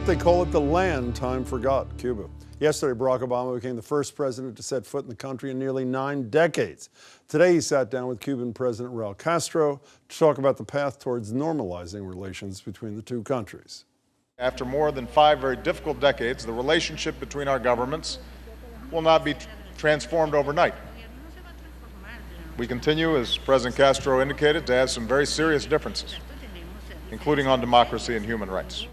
They call it the land time forgot, Cuba. Yesterday, Barack Obama became the first president to set foot in the country in nearly 9 decades. Today, he sat down with Cuban President Raul Castro to talk about the path towards normalizing relations between the two countries. After more than 5 very difficult decades, the relationship between our governments will not be transformed overnight. We continue, as President Castro indicated, to have some very serious differences, including on democracy and human rights.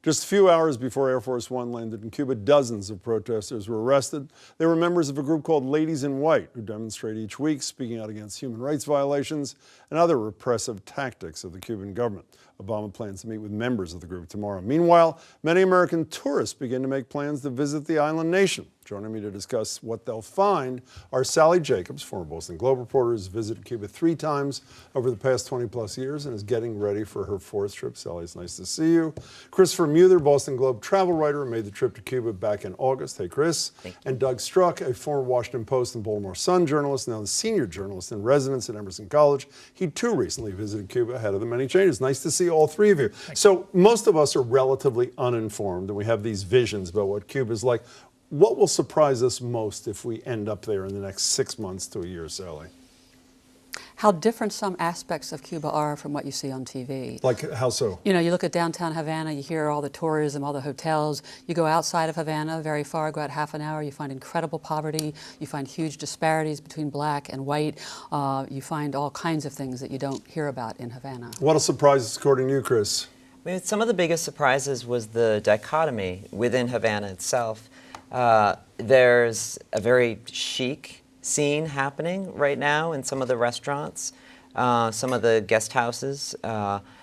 Just a few hours before Air Force One landed in Cuba, dozens of protesters were arrested. They were members of a group called Ladies in White, who demonstrate each week, speaking out against human rights violations and other repressive tactics of the Cuban government. Obama plans to meet with members of the group tomorrow. Meanwhile, many American tourists begin to make plans to visit the island nation. Joining me to discuss what they'll find are Sally Jacobs, former Boston Globe reporter, who's visited Cuba 3 times over the past 20-plus years and is getting ready for her 4th trip. Sally, it's nice to see you. Christopher Muther, Boston Globe travel writer, made the trip to Cuba back in August. Hey, Chris. Thank you. And Doug Struck, a former Washington Post and Baltimore Sun journalist, now the senior journalist in residence at Emerson College. He, too, recently visited Cuba ahead of the many changes. Nice to see all 3 of you. So most of us are relatively uninformed, and we have these visions about what Cuba's like. What will surprise us most if we end up there in the next 6 months to a year, Sally? How different some aspects of Cuba are from what you see on TV. Like how so? You know, you look at downtown Havana, you hear all the tourism, all the hotels. You go outside of Havana very far, go out half an hour, you find incredible poverty. You find huge disparities between black and white. You find all kinds of things that you don't hear about in Havana. What a surprise, according to you, Chris? I mean, some of the biggest surprises was the dichotomy within Havana itself. There's a very chic scene happening right now in some of the restaurants, some of the guest houses.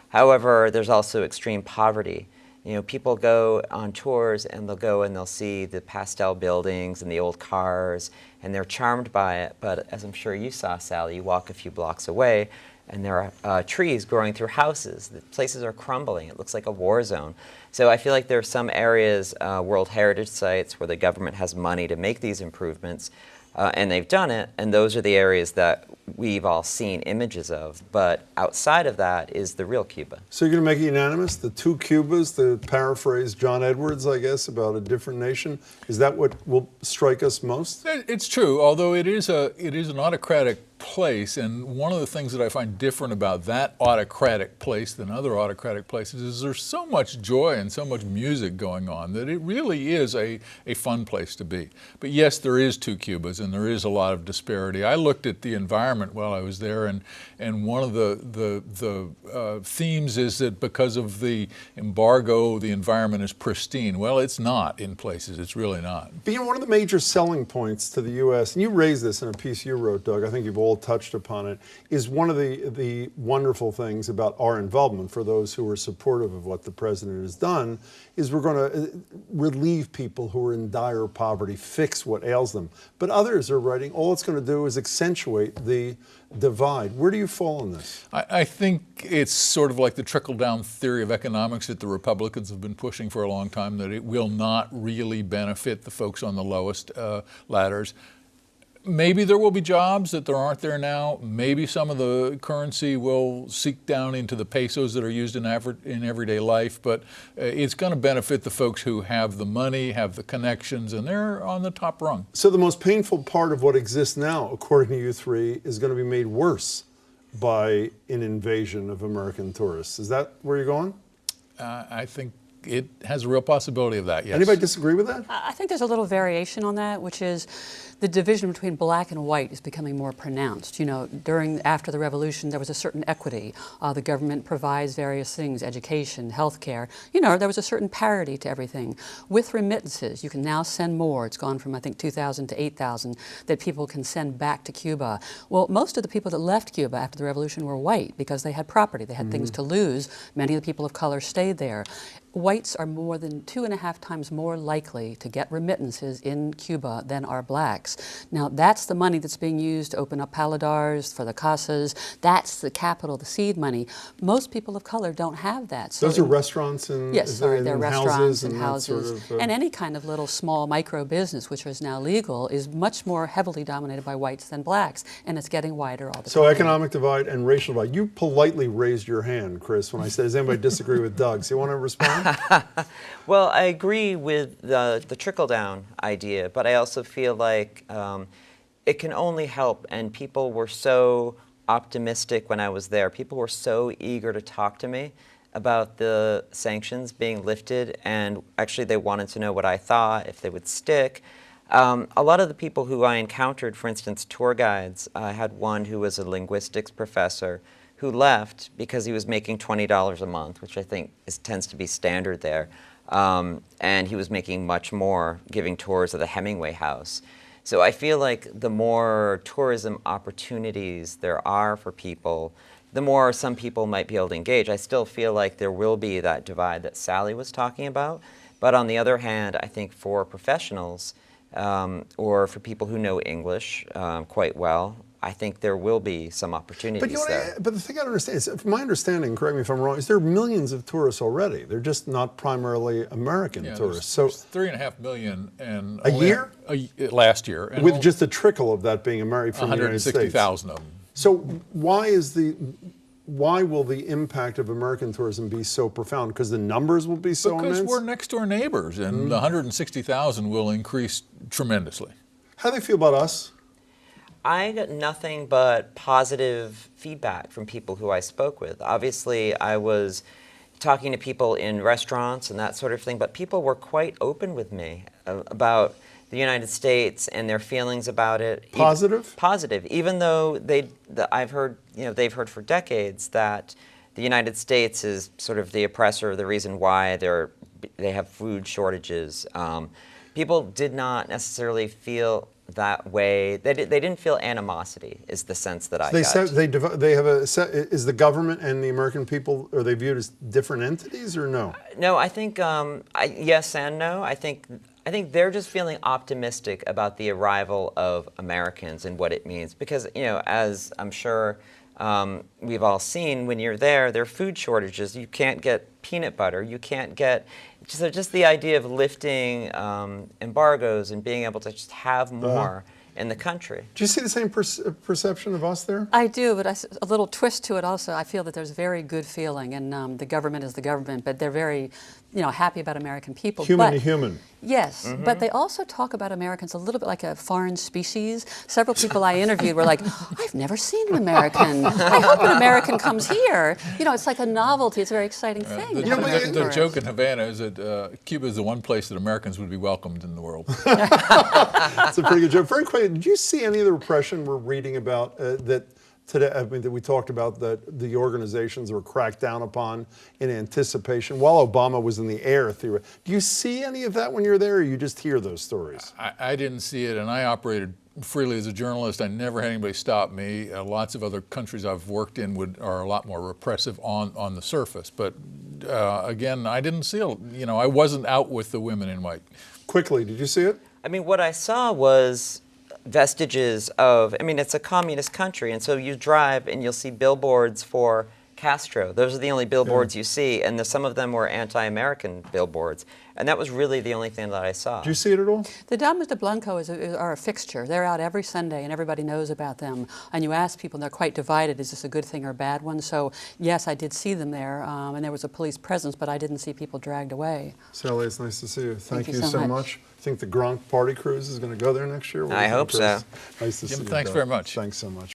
However, there's also extreme poverty. You know, people go on tours and they'll go and they'll see the pastel buildings and the old cars, and they're charmed by it. But as I'm sure you saw, Sally, you walk a few blocks away and there are trees growing through houses. The places are crumbling. It looks like a war zone. So I feel like there are some areas, World Heritage sites, where the government has money to make these improvements, and they've done it, and those are the areas that we've all seen images of. But outside of that is the real Cuba. So you're going to make it unanimous? The 2 Cubas, to paraphrase John Edwards, I guess, about a different nation? Is that what will strike us most? It's true, although it is an autocratic place, and one of the things that I find different about that autocratic place than other autocratic places is there's so much joy and so much music going on that it really is a fun place to be. But yes, there is 2 Cubas and there is a lot of disparity. I looked at the environment while I was there, and one of the themes is that because of the embargo, the environment is pristine. Well, it's not in places. It's really not. But you know, one of the major selling points to the U.S., and you raised this in a piece you wrote, Doug, I think you've all touched upon it, is one of the wonderful things about our involvement, for those who are supportive of what the president has done, is we're going to relieve people who are in dire poverty, fix what ails them. But others are writing, all it's going to do is accentuate the divide. Where do you fall on this? I think it's sort of like the trickle-down theory of economics that the Republicans have been pushing for a long time, that it will not really benefit the folks on the lowest ladders. Maybe there will be jobs that there aren't there now. Maybe some of the currency will seep down into the pesos that are used in everyday life, but it's going to benefit the folks who have the money, have the connections, and they're on the top rung. So the most painful part of what exists now, according to you 3, is going to be made worse by an invasion of American tourists. Is that where you're going? I think it has a real possibility of that, yes. Anybody disagree with that? I think there's a little variation on that, which is the division between black and white is becoming more pronounced. You know, after the revolution, there was a certain equity. The government provides various things, education, healthcare. You know, there was a certain parity to everything. With remittances, you can now send more. It's gone from, I think, 2,000 to 8,000 that people can send back to Cuba. Well, most of the people that left Cuba after the revolution were white because they had property. They had things to lose. Many of the people of color stayed there. Whites are more than 2.5 times more likely to get remittances in Cuba than are blacks. Now, that's the money that's being used to open up paladars for the casas. That's the capital, the seed money. Most people of color don't have that. So those are restaurants and yes, sorry, they're restaurants and houses. Sort of, and any kind of little small micro business, which is now legal, is much more heavily dominated by whites than blacks, and it's getting wider all the time. So economic divide and racial divide. You politely raised your hand, Chris, when I said, does anybody disagree with Doug? So you want to respond? Well, I agree with the trickle-down idea, but I also feel like it can only help, and people were so optimistic when I was there. People were so eager to talk to me about the sanctions being lifted, and actually they wanted to know what I thought, if they would stick. A lot of the people who I encountered, for instance, tour guides, I had one who was a linguistics professor who left because he was making $20 a month, which I think tends to be standard there. And he was making much more giving tours of the Hemingway House. So I feel like the more tourism opportunities there are for people, the more some people might be able to engage. I still feel like there will be that divide that Sally was talking about. But on the other hand, I think for professionals or for people who know English quite well, I think there will be some opportunities there. But the thing I don't understand is, from my understanding, correct me if I'm wrong, is there are millions of tourists already. They're just not primarily American tourists. So there's 3.5 million and a year? Last year. And with just a trickle of that being American from the United States. 160,000 of them. So why will the impact of American tourism be so profound? Because the numbers will be so immense? Because we're next door neighbors, and the 160,000 will increase tremendously. How do they feel about us? I got nothing but positive feedback from people who I spoke with. Obviously, I was talking to people in restaurants and that sort of thing, but people were quite open with me about the United States and their feelings about it. Positive? Positive, even though I've heard, they've heard for decades that the United States is sort of the oppressor, the reason why they have food shortages. People did not necessarily feel that way. They didn't feel animosity, is the sense that I got. Is the government and the American people, are they viewed as different entities or no? No, I think yes and no. I think they're just feeling optimistic about the arrival of Americans and what it means, because as I'm sure we've all seen, when you're there are food shortages. You can't get peanut butter. You can't get. So just the idea of lifting embargoes and being able to just have more in the country. Do you see the same perception of us there? I do, but a little twist to it also. I feel that there's very good feeling, and the government is the government, but they're very, happy about American people. Human to human. Yes, but they also talk about Americans a little bit like a foreign species. Several people I interviewed were like, I've never seen an American. I hope an American comes here. It's like a novelty. It's a very exciting thing. The joke in Havana is that Cuba is the one place that Americans would be welcomed in the world. That's a pretty good joke. Very quickly, did you see any of the repression we're reading about that today? I mean, that we talked about, that the organizations were cracked down upon in anticipation while Obama was in the air. Do you see any of that when you're there, or you just hear those stories? I didn't see it, and I operated freely as a journalist. I never had anybody stop me. Lots of other countries I've worked in are a lot more repressive on the surface. But again, I didn't see it. I wasn't out with the women in white. Quickly, did you see it? I mean, what I saw was vestiges of, it's a communist country, and so you drive and you'll see billboards for Castro. Those are the only billboards you see, and some of them were anti-American billboards. And that was really the only thing that I saw. Do you see it at all? The Damas de Blanco are a fixture. They're out every Sunday, and everybody knows about them. And you ask people, and they're quite divided, is this a good thing or a bad one? So, yes, I did see them there, and there was a police presence, but I didn't see people dragged away. Sally, it's nice to see you. Thank you so so much. much. I think the Gronk Party Cruise is going to go there next year. I hope so. Nice to see you. Thanks very much. Thanks so much.